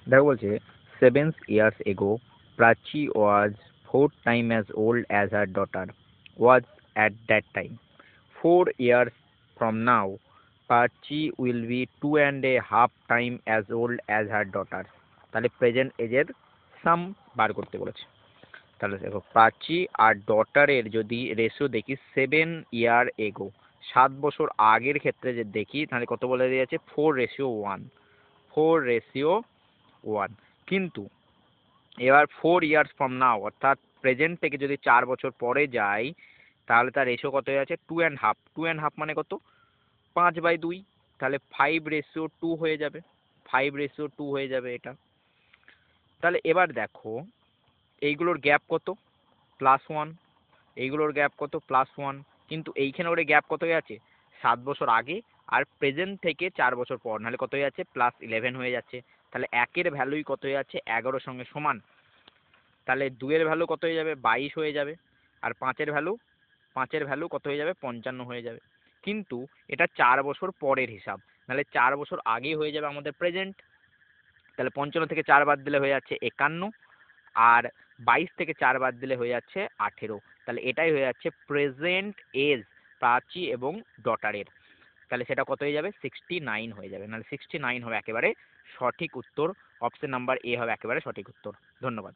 দেখো বলছে 7 years ago Prachi was 4 times as old as her daughter was at that time. 4 years from now Prachi will be 2.5 times as old as her daughter. তাহলে present এজের সাম বার করতে বলেছে। তাহলে দেখো প্রাচী আর ডটারের যদি রেশিও দেখি 7 year ago, 7 বছর আগের ক্ষেত্রে যে দেখি তাহলে কত বলে দিয়েছে 4:1, 4:1। কিন্তু এবার 4 years from now অর্থাৎ প্রেজেন্ট থেকে যদি 4 বছর পরে যাই তাহলে তার রেশিও কত হয়ে যাচ্ছে 2.5, 2.5 মানে কত 5/2, তাহলে 5:2 হয়ে যাবে, 5:2 হয়ে যাবে এটা। তাহলে এবার দেখো এইগুলোর গ্যাপ কত +1, এইগুলোর গ্যাপ কত +1, কিন্তু এইখানে ওর গ্যাপ কত হয়ে আছে 7 বছর আগে আর প্রেজেন্ট থেকে 4 বছর পর, নাহলে কত হয়ে যাচ্ছে +11 হয়ে যাচ্ছে। তাহলে একের ভ্যালুই কত হয়ে যাচ্ছে 11 সঙ্গে সমান। তাহলে 2-এর ভ্যালু কত হয়ে যাবে 22 হয়ে যাবে, আর 5-এর ভ্যালু কত হয়ে যাবে 55 হয়ে যাবে। কিন্তু এটা 4 বছর পরের হিসাব, নাহলে 4 বছর আগেই হয়ে যাবে আমাদের প্রেজেন্ট। তাহলে 55 থেকে 4 বাদ দিলে হয়ে যাচ্ছে 51, আর 22 থেকে 4 বাদ দিলে হয়ে যাচ্ছে 18। তাহলে এটাই হয়ে যাচ্ছে প্রেজেন্ট এজ প্রাচী এবং ডটারের। তাহলে সেটা কত হয়ে যাবে 69 হয়ে যাবে, নাহলে 69 হবে একেবারে সঠিক উত্তর। অপশন নাম্বার এ হবে একেবারে সঠিক উত্তর। ধন্যবাদ।